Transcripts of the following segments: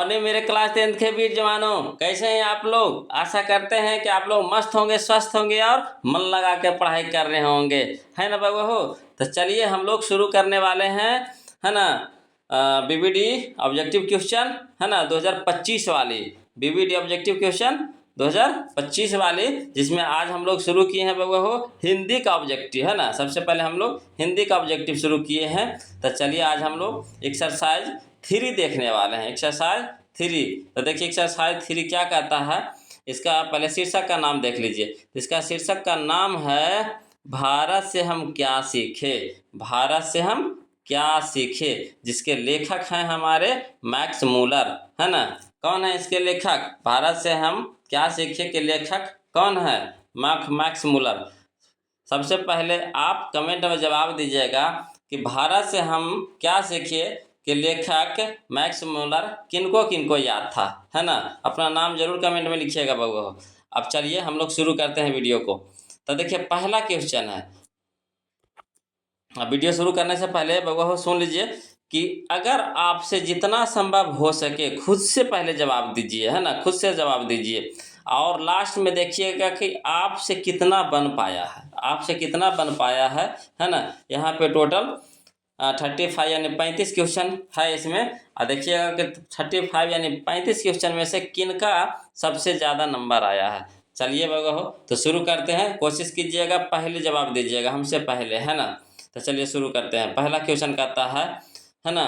और मेरे class 10th के वीर जवानों, कैसे हैं आप लोग। आशा करते हैं कि आप लोग मस्त होंगे, स्वस्थ होंगे और मन लगा के पढ़ाई कर रहे होंगे, है ना बाबू हो। तो चलिए हम लोग शुरू करने वाले हैं, है ना, बीबीडी ऑब्जेक्टिव क्वेश्चन, है ना, 2025 वाली बीबीडी ऑब्जेक्टिव क्वेश्चन 2025 वाली, जिसमें आज हम लोग शुरू किए हैं बाबू हो हिंदी का ऑब्जेक्टिव, है ना। सबसे पहले हम लोग हिंदी का ऑब्जेक्टिव शुरू किए हैं। तो चलिए आज हम लोग एक्सरसाइज 3 देखने वाले हैं। एक्सरसाइज 3, तो देखिए एक्सरसाइज 3 क्या कहता है। इसका पहले शीर्षक का नाम देख लीजिए। इसका शीर्षक का नाम है भारत से हम क्या सीखे। भारत से हम क्या सीखे, जिसके लेखक हैं हमारे मैक्स मूलर, है ना। कौन है इसके लेखक। भारत से हम क्या सीखे के लेखक कौन है, मैक्स मूलर। सबसे पहले आप कमेंट में जवाब दीजिएगा कि भारत से हम क्या सीखे के लेखक मैक्स मूलर किनको किनको याद था, है ना। अपना नाम जरूर कमेंट में लिखिएगा बाबू। अब चलिए हम लोग शुरू करते हैं वीडियो को। तो देखिए पहला क्वेश्चन है। अब वीडियो शुरू करने से पहले बाबू सुन लीजिए कि अगर आपसे जितना संभव हो सके खुद से पहले जवाब दीजिए, है ना, खुद से जवाब दीजिए। और लास्ट में देखिएगा कि आपसे कितना बन पाया है, आपसे कितना बन पाया है ना। यहाँ पे टोटल 35 यानी 35 क्वेश्चन है इसमें। और देखिएगा कि 35 यानी 35 क्वेश्चन में से किनका सबसे ज़्यादा नंबर आया है। चलिए बाबा हो तो शुरू करते हैं। कोशिश कीजिएगा पहले जवाब दीजिएगा हमसे पहले, है ना। तो चलिए शुरू करते हैं। पहला क्वेश्चन कहता है ना,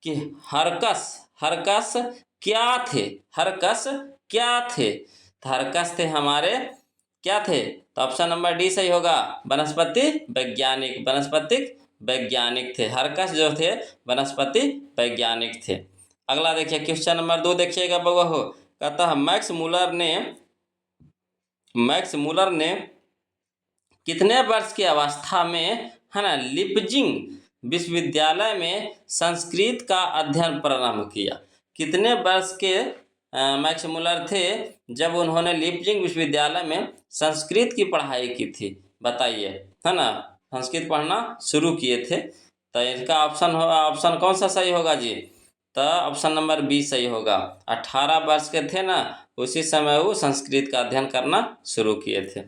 कि हरकस हरकस क्या थे। हरकस क्या थे। तो हरकस थे हमारे क्या थे। तो ऑप्शन नंबर डी सही होगा, वनस्पति वैज्ञानिक। वनस्पतिक वैज्ञानिक थे हरकस, जो थे वनस्पति वैज्ञानिक थे। अगला देखिए क्वेश्चन नंबर 2 देखिएगा बाबा हो। कहता है मैक्स मूलर ने कितने वर्ष की अवस्था में, है ना, लिपजिंग विश्वविद्यालय में संस्कृत का अध्ययन प्रारंभ किया। कितने वर्ष के मैक्स मूलर थे जब उन्होंने लिपजिंग विश्वविद्यालय में संस्कृत की पढ़ाई की थी, बताइए, है ना, संस्कृत पढ़ना शुरू किए थे। तो इसका ऑप्शन कौन सा सही होगा जी। तो ऑप्शन नंबर बी सही होगा। 18 वर्ष के थे ना, उसी समय वो संस्कृत का अध्ययन करना शुरू किए थे।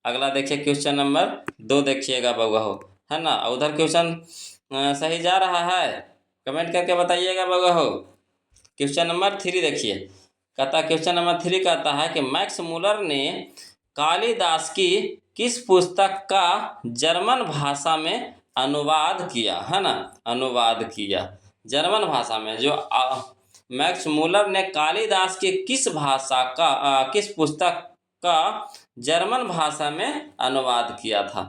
अगला देखिए क्वेश्चन नंबर 2 देखिएगा बउआ हो, है ना। उधर क्वेश्चन सही जा रहा है, कमेंट करके बताइएगा बउआ हो। क्वेश्चन नंबर 3 देखिए। क्वेश्चन नंबर 3 कहता है कि मैक्स मूलर ने कालिदास की किस पुस्तक का जर्मन भाषा में अनुवाद किया, है ना। अनुवाद किया जर्मन भाषा में। जो मैक्स मूलर ने कालिदास की किस भाषा का किस पुस्तक का जर्मन भाषा में अनुवाद किया था।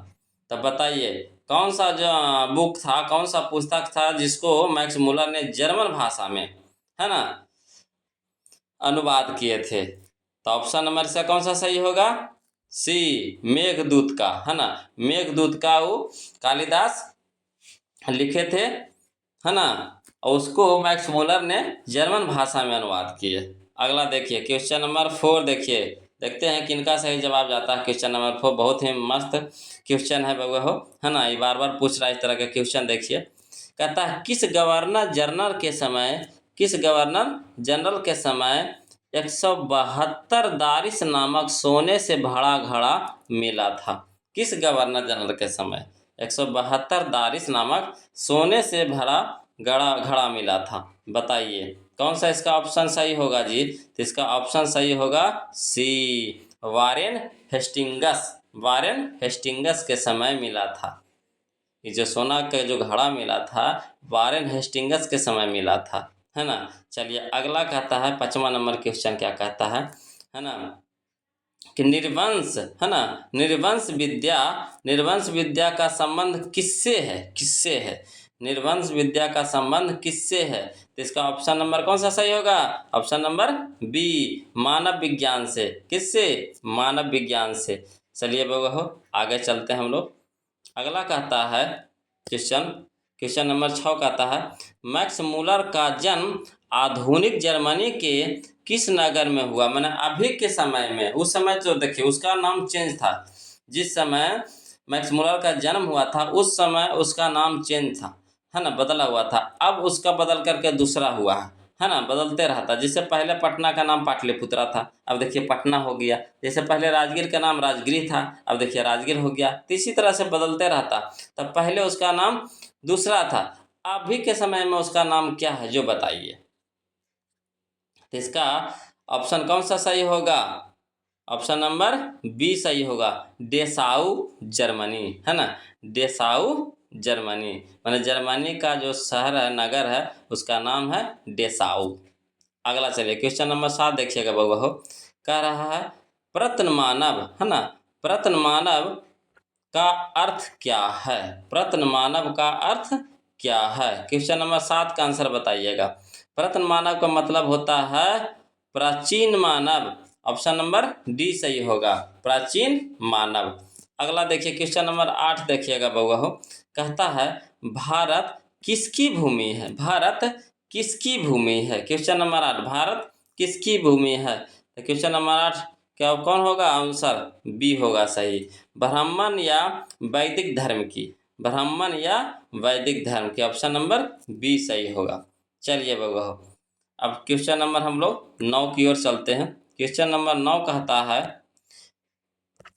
तो बताइए कौन सा जो बुक था, कौन सा पुस्तक था जिसको मैक्स मूलर ने जर्मन भाषा में, है ना, अनुवाद किए थे। तो ऑप्शन नंबर से कौन सा सही होगा, सी मेघदूत का, है ना। मेघदूत का वो कालिदास लिखे थे, है ना, और उसको मैक्स मूलर ने जर्मन भाषा में अनुवाद किए। अगला देखिए क्वेश्चन नंबर 4 देखिए। देखते हैं किनका सही जवाब जाता है। क्वेश्चन नंबर 4 बहुत ही मस्त क्वेश्चन है बाबू हो, है ना। ये बार बार पूछ रहा है इस तरह के क्वेश्चन। देखिए कहता है किस गवर्नर जनरल के समय 172 दारिस नामक सोने से भरा घड़ा मिला था। किस गवर्नर जनरल के समय 172 दारिस नामक सोने से भरा घड़ा मिला था, बताइए कौन सा इसका ऑप्शन सही होगा जी। तो इसका ऑप्शन सही होगा C Warren Hastings. Warren Hastings के समय मिला था। ये जो सोना का जो घड़ा मिला था वारेन हेस्टिंगस के समय मिला था, है ना। चलिए अगला कहता है 5वां नंबर क्वेश्चन क्या कहता है ना, कि निर्वंश, है ना, निर्वंश विद्या का संबंध किससे है। किससे है निर्वंश विद्या का संबंध किससे है। तो इसका ऑप्शन नंबर कौन सा सही होगा, ऑप्शन नंबर बी मानव विज्ञान से। किससे, मानव विज्ञान से। चलिए बाबा हो आगे चलते हैं हम लोग। अगला कहता है क्वेश्चन नंबर 6 कहता है मैक्स मूलर का जन्म आधुनिक जर्मनी के किस नगर में हुआ। मैंने अभी के समय में, उस समय तो देखिए उसका नाम चेंज था। जिस समय मैक्स मूलर का जन्म हुआ था उस समय उसका नाम चेंज था, है ना, बदला हुआ था। अब उसका बदल करके दूसरा हुआ है। है ना, बदलते रहता। जैसे पहले पटना का नाम पाटलिपुत्रा था, अब देखिए पटना हो गया। जैसे पहले राजगीर का नाम राजगिरी था, अब देखिए राजगीर हो गया। तो इसी तरह से बदलते रहता। तब पहले उसका नाम दूसरा था, अभी के समय में उसका नाम क्या है जो बताइए। तो इसका ऑप्शन कौन सा सही होगा? ऑप्शन नंबर बी सही होगा, डेसाऊ जर्मनी, है ना। डेसाऊ जर्मनी माने जर्मनी का जो शहर है, नगर है, उसका नाम है डेसाऊ। अगला चलिए क्वेश्चन नंबर 7 देखिएगा बउआ हो। कह रहा है प्रत्न मानव, है ना, प्रत्न मानव का अर्थ क्या है? प्रत्न मानव का अर्थ क्या है? क्वेश्चन नंबर 7 का आंसर बताइएगा। प्रत्न मानव का मतलब होता है प्राचीन मानव। ऑप्शन नंबर डी सही होगा, प्राचीन मानव। अगला देखिए क्वेश्चन नंबर 8 देखिएगा बउआ हो। कहता है भारत किसकी भूमि है? भारत किसकी भूमि है? क्वेश्चन नंबर 8, भारत किसकी भूमि है? तो क्वेश्चन नंबर 8 क्या कौन होगा आंसर? बी होगा सही, ब्राह्मण या वैदिक धर्म की। ब्राह्मण या वैदिक धर्म की, ऑप्शन नंबर बी सही होगा। चलिए बउआ हो, अब क्वेश्चन नंबर हम लोग 9 की ओर चलते हैं। क्वेश्चन नंबर 9 कहता है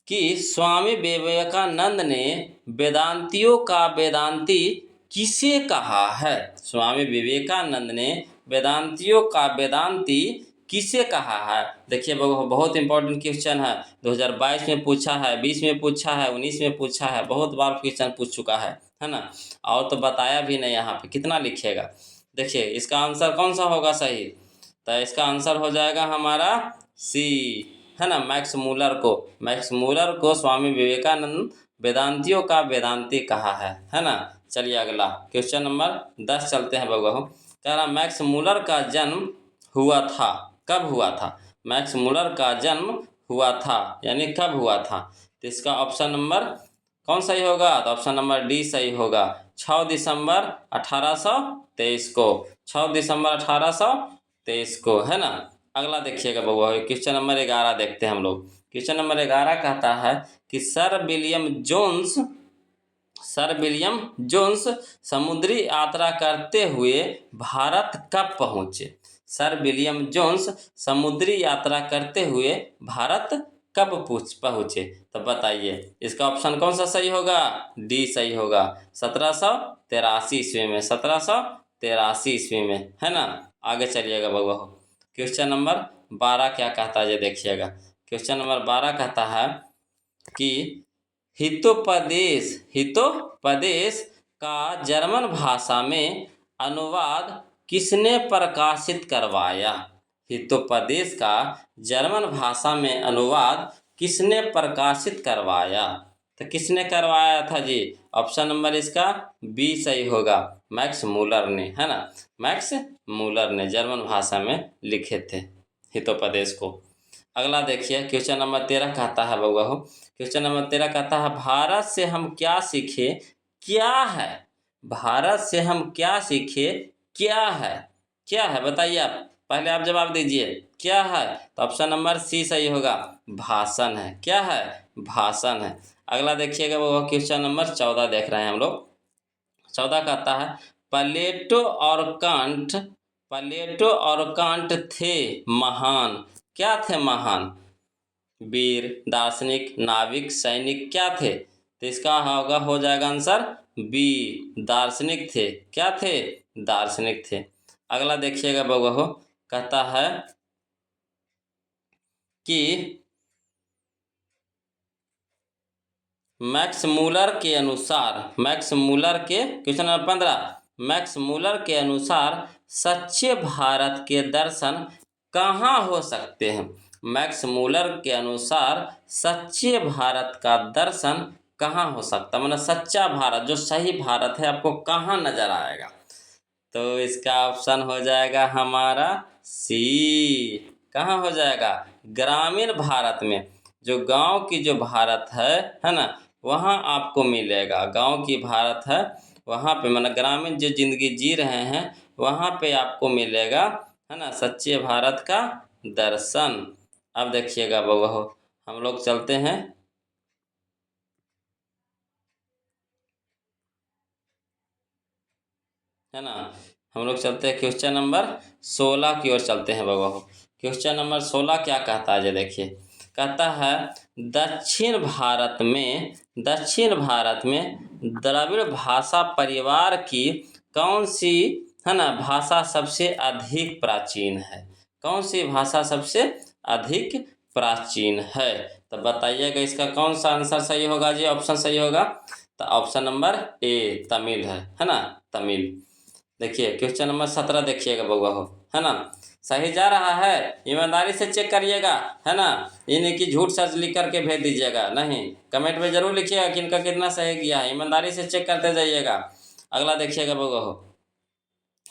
कि स्वामी विवेकानंद ने वेदांतियों का वेदांती किसे कहा है? स्वामी विवेकानंद ने वेदांतियों का वेदांती किसे कहा है? देखिए बहुत इंपॉर्टेंट क्वेश्चन है, 2022 में पूछा है, 20 में पूछा है, 19 में पूछा है, बहुत बार क्वेश्चन पूछ चुका है ना। और तो बताया भी नहीं, यहाँ पे कितना लिखिएगा। देखिए इसका आंसर कौन सा होगा सही? तो इसका आंसर हो जाएगा हमारा सी, है ना, मैक्स मूलर को। मैक्स मूलर को स्वामी विवेकानंद वेदांतियों का वेदांती कहा है ना। चलिए अगला क्वेश्चन नंबर 10 चलते हैं बउआ हो। कह रहा मैक्स मूलर का जन्म हुआ था, कब हुआ था? मैक्स मूलर का जन्म हुआ था यानी कब हुआ था? तो इसका ऑप्शन नंबर कौन सही होगा? तो ऑप्शन नंबर डी सही होगा, 6 दिसंबर 1823 को। 6 दिसंबर 1823 को, है ना। अगला देखिएगा बउआ, क्वेश्चन नंबर 11 देखते हैं हम लोग। क्वेश्चन नंबर 11 कहता है कि सर विलियम जोन्स समुद्री यात्रा करते हुए भारत कब पहुंचे? सर विलियम जोन्स समुद्री यात्रा करते हुए भारत कब पहुंचे? तो बताइए इसका ऑप्शन कौन सा सही होगा? डी सही होगा, 1783 ईस्वी में। 1783 ईस्वी में, है ना। आगे चलिएगा बउआ हो। क्वेश्चन नंबर 12 क्या कहता है ये देखिएगा। क्वेश्चन नंबर 12 कहता है कि हितोपदेश का जर्मन भाषा में अनुवाद किसने प्रकाशित करवाया? हितोपदेश का जर्मन भाषा में अनुवाद किसने प्रकाशित करवाया? तो किसने करवाया था जी? ऑप्शन नंबर इसका बी सही होगा, मैक्स मूलर ने, है ना। मैक्स मूलर ने जर्मन भाषा में लिखे थे हितोपदेश को। अगला देखिए क्वेश्चन नंबर 13 कहता है बउआ हो। क्वेश्चन नंबर 13 कहता है भारत से हम क्या सीखे, क्या है? भारत से हम क्या सीखे, क्या है? क्या है बताइए आप, पहले आप जवाब दीजिए क्या है? तो ऑप्शन नंबर सी सही होगा, भाषण है। क्या है? भाषण है। अगला देखिएगा वो क्वेश्चन नंबर 14 देख रहे हैं हम लोग। 14 कहता है प्लेटो और कांट थे महान। क्या थे महान? वीर, दार्शनिक, नाविक, सैनिक क्या थे? तो इसका हो जाएगा आंसर बी, दार्शनिक थे। क्या थे? दार्शनिक थे। अगला देखिएगा बउआ हो, कहता है कि मैक्स मूलर के क्वेश्चन नंबर 15, मैक्स मूलर के अनुसार सच्चे भारत के दर्शन कहाँ हो सकते हैं? मैक्स मूलर के अनुसार सच्चे भारत का दर्शन कहाँ हो सकता है, मतलब सच्चा भारत जो सही भारत है आपको कहाँ नजर आएगा? तो इसका ऑप्शन हो जाएगा हमारा सी। कहाँ हो जाएगा? ग्रामीण भारत में, जो गांव की जो भारत है ना, वहाँ आपको मिलेगा। गांव की भारत है वहाँ पे, मतलब ग्रामीण जो जिंदगी जी रहे हैं वहाँ पे आपको मिलेगा, है ना, सच्चे भारत का दर्शन। अब देखिएगा बउआ हो, हम लोग चलते हैं है ना, हम लोग चलते हैं क्वेश्चन नंबर 16 की ओर चलते हैं बाबा हो। क्वेश्चन नंबर 16 क्या कहता है, ये देखिए। कहता है दक्षिण भारत में द्रविड़ भाषा परिवार की कौन सी है ना भाषा सबसे अधिक प्राचीन है? कौन सी भाषा सबसे अधिक प्राचीन है? तो बताइएगा इसका कौन सा आंसर सही होगा जी, ऑप्शन सही होगा। तो ऑप्शन नंबर ए तमिल है ना, तमिल। देखिए क्वेश्चन नंबर 17 देखिएगा बउआ हो, है ना। सही जा रहा है, ईमानदारी से चेक करिएगा, है ना। ये नहीं कि झूठ सच लिख करके भेज दीजिएगा, नहीं। कमेंट में जरूर लिखिएगा कि इनका कितना सही किया है, ईमानदारी से चेक करते जाइएगा। अगला देखिएगा बउआ हो,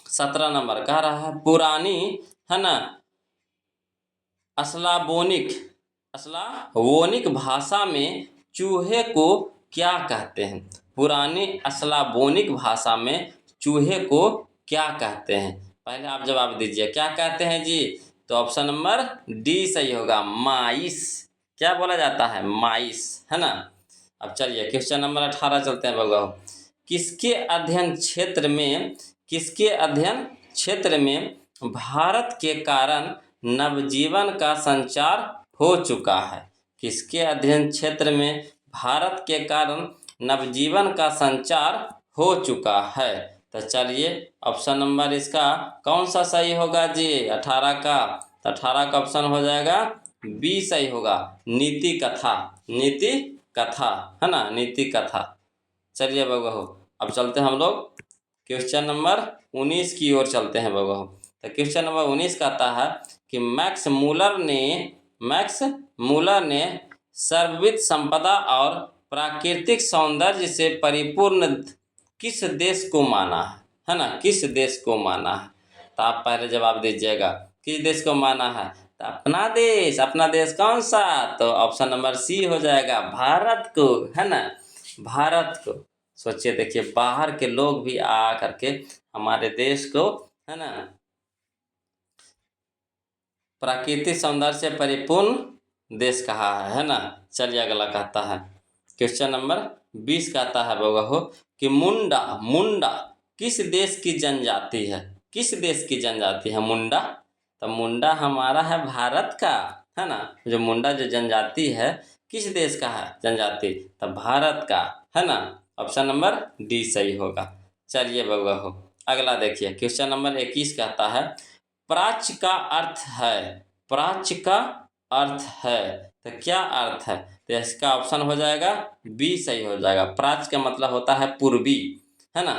17 नंबर कह रहा है पुरानी, है ना, अस्लावोनिक भाषा में चूहे को क्या कहते हैं? पुरानी अस्लावोनिक भाषा में चूहे को क्या कहते हैं? पहले आप जवाब दीजिए, क्या कहते हैं जी? तो ऑप्शन नंबर डी सही होगा, माइस। क्या बोला जाता है? माइस, है ना। अब चलिए क्वेश्चन नंबर 18 चलते हैं बउआ। किसके अध्ययन क्षेत्र में भारत के कारण नवजीवन का संचार हो चुका है? किसके अध्ययन क्षेत्र में भारत के कारण नवजीवन का संचार हो चुका है? तो चलिए ऑप्शन नंबर इसका कौन सा सही होगा जी 18 का? तो 18 का ऑप्शन हो जाएगा बी सही होगा, नीति कथा, है ना, नीति कथा। चलिए बउआ हो, अब चलते हैं हम लोग क्वेश्चन नंबर 19 की ओर चलते हैं बउआ हो। तो क्वेश्चन नंबर 19 कहता है कि मैक्स मूलर ने सर्वविध संपदा और प्राकृतिक सौंदर्य से परिपूर्ण किस देश को माना है ना, किस देश को माना है? तो आप पहले जवाब दीजिएगा, किस देश को माना है? तो अपना देश कौन सा? तो ऑप्शन नंबर सी हो जाएगा, भारत को, है ना, भारत को। सोचिए, देखिए बाहर के लोग भी आ करके हमारे देश को, है ना, प्राकृतिक सौंदर्य से परिपूर्ण देश कहा है ना। चलिए अगला कहता है क्वेश्चन नंबर 20 कहता है बउआ हो कि मुंडा किस देश की जनजाति है? किस देश की जनजाति है मुंडा? तो मुंडा हमारा है भारत का, है ना। जो मुंडा जो जनजाति है किस देश का है जनजाति? तो भारत का, है ना। ऑप्शन नंबर डी सही होगा। चलिए बउआ हो, अगला देखिए क्वेश्चन नंबर 21 कहता है प्राच्य का अर्थ है। तो क्या अर्थ है? तो इसका ऑप्शन हो जाएगा बी सही हो जाएगा। प्राच्य का मतलब होता है पूर्वी, है ना।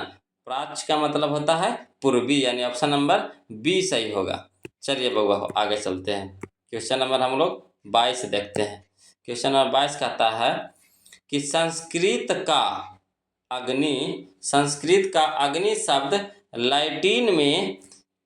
प्राच्य का मतलब होता है पूर्वी, यानी ऑप्शन नंबर बी सही होगा। चलिए बउआ हो, आगे चलते हैं। क्वेश्चन नंबर हम लोग 22 देखते हैं। क्वेश्चन नंबर 22 कहता है कि संस्कृत का अग्नि शब्द लैटिन में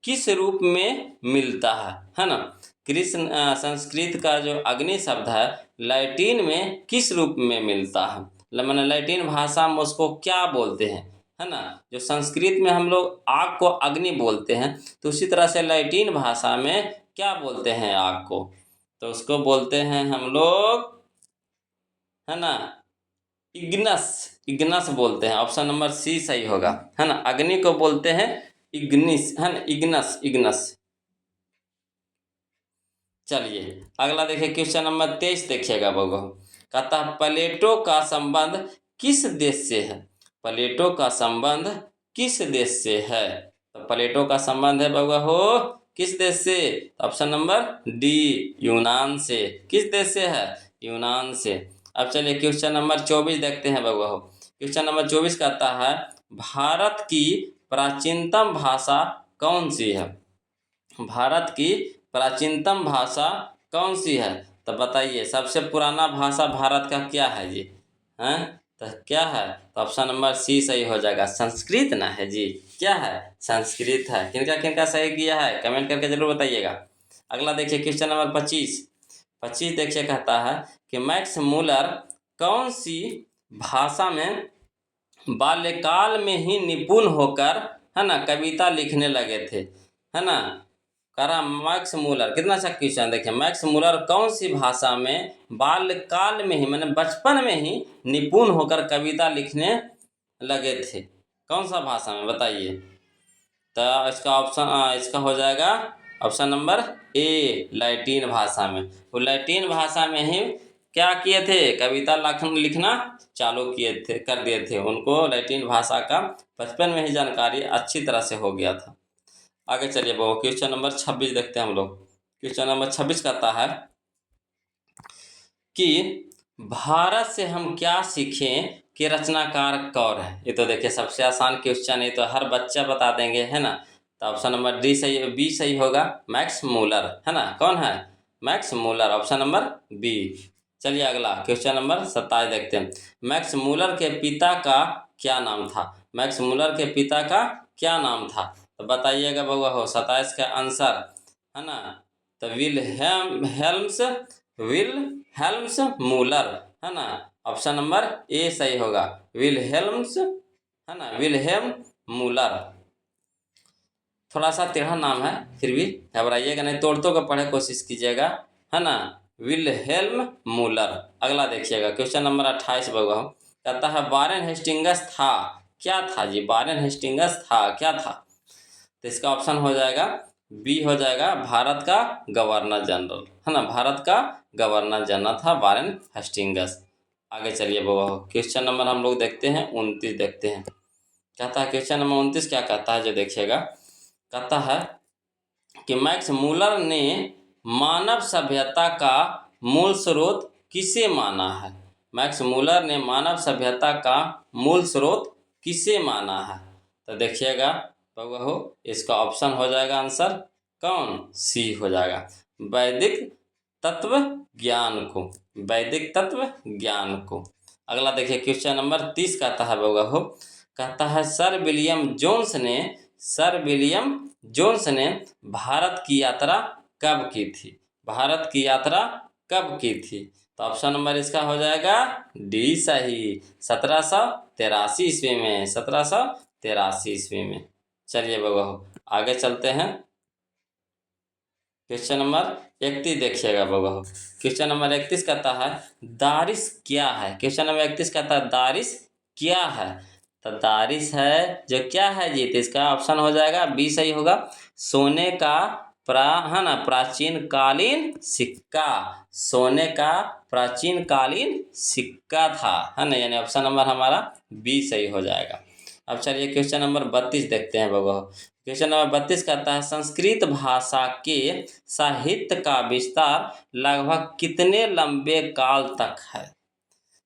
किस रूप में मिलता है ना। संस्कृत का जो अग्नि शब्द है लैटिन में किस रूप में मिलता है, मैंने लैटिन भाषा में उसको क्या बोलते हैं, है ना। जो संस्कृत में हम लोग आग को अग्नि बोलते हैं, तो उसी तरह से लैटिन भाषा में क्या बोलते हैं आग को? तो उसको बोलते हैं हम लोग, है ना, इग्नस बोलते हैं। ऑप्शन नंबर सी सही होगा, है ना। अग्नि को बोलते हैं इग्निस, है ना, इग्नस। चलिए अगला देखिए क्वेश्चन नंबर 23 देखिएगा बउआ। कहता है प्लेटो का संबंध किस देश से है? प्लेटो का संबंध किस देश से है? तो प्लेटो का संबंध है बउआ हो किस देश से? ऑप्शन नंबर डी, यूनान से। किस देश से है? यूनान से। अब चलिए क्वेश्चन नंबर 24 देखते हैं बउआ हो। क्वेश्चन नंबर 24 कहता है भारत की प्राचीनतम भाषा कौन सी है? भारत की प्राचीनतम भाषा कौन सी है? तो बताइए, सबसे पुराना भाषा भारत का क्या है जी? हैं? तो क्या है? तो ऑप्शन नंबर सी सही हो जाएगा, संस्कृत ना है जी। क्या है? संस्कृत है। किनका सही किया है कमेंट करके जरूर बताइएगा। अगला देखिए क्वेश्चन नंबर 25 देखिए, कहता है कि मैक्स मूलर कौन सी भाषा में बाल्यकाल में ही निपुण होकर, है ना, कविता लिखने लगे थे, है ना। करा मैक्स मूलर, कितना अच्छा क्वेश्चन। देखिए मैक्स मूलर कौन सी भाषा में बाल्यकाल में ही, मैंने बचपन में ही निपुण होकर कविता लिखने लगे थे? कौन सा भाषा में बताइए? तो इसका ऑप्शन इसका हो जाएगा ऑप्शन नंबर ए, लैटिन भाषा में। वो लैटिन भाषा में ही क्या किए थे, कविता लिखना चालू किए थे, कर दिए थे। उनको लैटिन भाषा का बचपन में ही जानकारी अच्छी तरह से हो गया था। आगे चलिए वो क्वेश्चन नंबर 26 देखते हैं हम लोग। क्वेश्चन नंबर 26 कहता है कि भारत से हम क्या सीखें कि रचनाकार कौन है। ये तो देखिए सबसे आसान क्वेश्चन है, तो हर बच्चा बता देंगे, है ना। तो ऑप्शन नंबर डी सही, बी सही होगा, मैक्स मूलर, है ना। कौन है, Max Muller, option number B. चलिए अगला क्वेश्चन नंबर 27 देखते हैं। मैक्स मूलर के पिता का क्या नाम था। मैक्स मूलर के पिता का क्या नाम था, तो बताइएगा बउआ हो। 27 का आंसर, है ना, तो विलहेल्म्स मूलर, है ना। ऑप्शन नंबर ए सही होगा, विलहेल्म्स, है ना, विलहेम मूलर। थोड़ा सा टेढ़ा नाम है, फिर भी घबराइएगा नहीं, तोड़ का पढ़े कोशिश कीजिएगा, है ना, विलहेल्म मूलर। अगला देखिएगा क्वेश्चन नंबर 28 बगो कहता है वारेन हेस्टिंगस था, क्या था जी, वारेन हेस्टिंगस था क्या था। तो इसका ऑप्शन हो जाएगा बी हो जाएगा, भारत का गवर्नर जनरल, है ना, भारत का गवर्नर जनरल था वारेन हेस्टिंगस। आगे चलिए बाबा क्वेश्चन नंबर हम लोग देखते हैं 29 देखते हैं। कहता है क्वेश्चन नंबर 29 क्या कहता है जो देखिएगा। कहता है कि मैक्स मूलर ने मानव सभ्यता का मूल स्रोत किसे माना है। मैक्स मूलर ने मानव सभ्यता का मूल स्रोत किसे माना है, तो देखिएगा बहू इसका ऑप्शन हो जाएगा आंसर कौन, सी हो जाएगा, वैदिक तत्व ज्ञान को, वैदिक तत्व ज्ञान को। अगला देखिए क्वेश्चन नंबर 30 कहता है बहू, कहता है सर विलियम जोन्स ने भारत की यात्रा कब की थी, भारत की यात्रा कब की थी। तो ऑप्शन नंबर इसका हो जाएगा डी सही, 1783 ईस्वी में, 1783 ईस्वी में। चलिए बबू आगे चलते हैं। क्वेश्चन नंबर 31 देखिएगा बबू। क्वेश्चन नंबर 31 कहता है दारिश क्या है। क्वेश्चन नंबर 31 कहता है दारिश क्या है, तो दारिश है जो क्या है जी, तो इसका ऑप्शन हो जाएगा बी सही होगा, सोने का है ना प्राचीन कालीन सिक्का, सोने का प्राचीन कालीन सिक्का था, है ना, यानी ऑप्शन नंबर हमारा बी सही हो जाएगा। अब चलिए क्वेश्चन नंबर 32 देखते हैं बबू। क्वेश्चन नंबर 32 कहता है संस्कृत भाषा के साहित्य का विस्तार लगभग कितने लंबे काल तक है।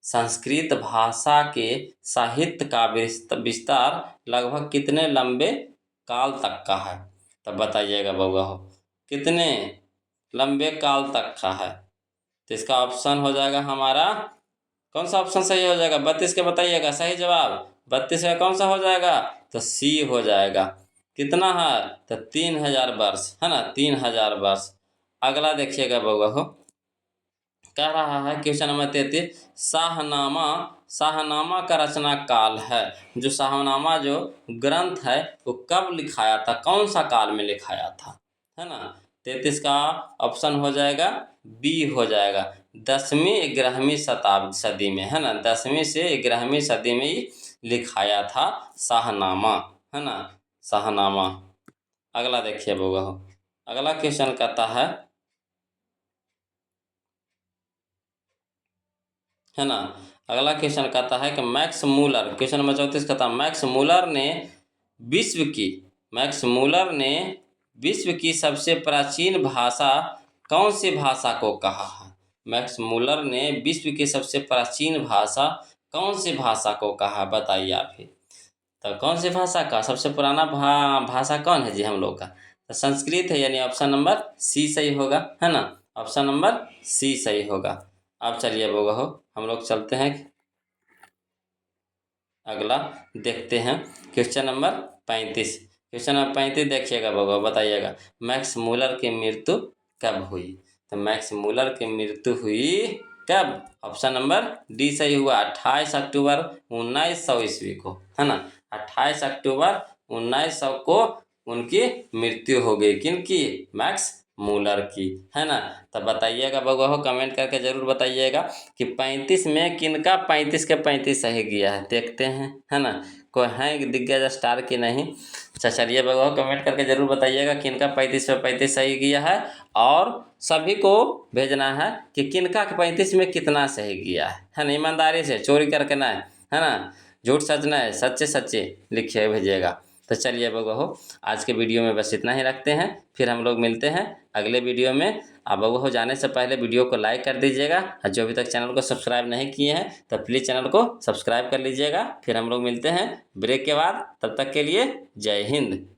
संस्कृत भाषा के साहित्य का विस्तार लगभग कितने लंबे काल तक का है, तब बताइएगा बउआ हो कितने लंबे काल तक का है। तो इसका ऑप्शन हो जाएगा हमारा कौन सा ऑप्शन सही हो जाएगा, 32 के बताइएगा सही जवाब। 32 का कौन सा हो जाएगा, तो सी हो जाएगा। कितना है, तो 3000 वर्ष, है ना, 3000 वर्ष। अगला देखिएगा बउआ हो, कह रहा है क्वेश्चन नंबर 33 शाहनामा का रचना काल है। जो शाहनामा जो ग्रंथ है वो कब लिखाया था, कौन सा काल में लिखाया था, है ना। 33 का ऑप्शन हो जाएगा बी हो जाएगा, 10वीं 11वीं सदी में, है ना, 10वीं से 11वीं सदी में ही लिखाया था शाहनामा, है ना, शाहनामा। अगला देखिए बउआ, अगला क्वेश्चन कहता है ना, अगला क्वेश्चन कहता है कि मैक्स मूलर, क्वेश्चन नंबर 34 कहता है मैक्स मूलर ने विश्व की सबसे प्राचीन भाषा कौन सी भाषा को कहा है। मैक्स मूलर ने विश्व की सबसे प्राचीन भाषा कौन सी भाषा को कहा, बताइए आप ही। तो कौन सी भाषा का सबसे पुराना भाषा कौन है जी हम लोग का, तो संस्कृत है, यानी ऑप्शन नंबर सी सही होगा, है ना, ऑप्शन नंबर सी सही होगा। अब चलिए बोगा हो हम लोग चलते हैं, अगला देखते हैं क्वेश्चन नंबर 35। क्वेश्चन नंबर 35 देखिएगा बोगा, बताइएगा मैक्स मूलर की मृत्यु कब हुई। तो मैक्स मूलर की मृत्यु हुई कब, ऑप्शन नंबर डी सही हुआ, 28 अक्टूबर 1900 ईस्वी को, है ना, 28 अक्टूबर 1900 को उनकी मृत्यु हो गई। किनकी, मैक्स मूलर की, है ना। तब बताइएगा बउआ हो, कमेंट करके ज़रूर बताइएगा कि 35 में किनका 35 के 35 सही गया है, देखते हैं, है ना। कोई है दिग्गज स्टार की नहीं। अच्छा चलिए बउआ हो, कमेंट करके ज़रूर बताइएगा किनका 35 में 35 सही गया है, और सभी को भेजना है कि किनका 35 में कितना सही गया है ना। ईमानदारी से, चोरी करके ना, है ना, झूठ सच ना है, सच्चे सच्चे लिखिए भेजिएगा। तो चलिए बउआ हो, आज के वीडियो में बस इतना ही रखते हैं, फिर हम लोग मिलते हैं अगले वीडियो में। आप बउआ हो जाने से पहले वीडियो को लाइक कर दीजिएगा, और जो अभी तक चैनल को सब्सक्राइब नहीं किए हैं तो प्लीज़ चैनल को सब्सक्राइब कर लीजिएगा। फिर हम लोग मिलते हैं ब्रेक के बाद, तब तक के लिए जय हिंद।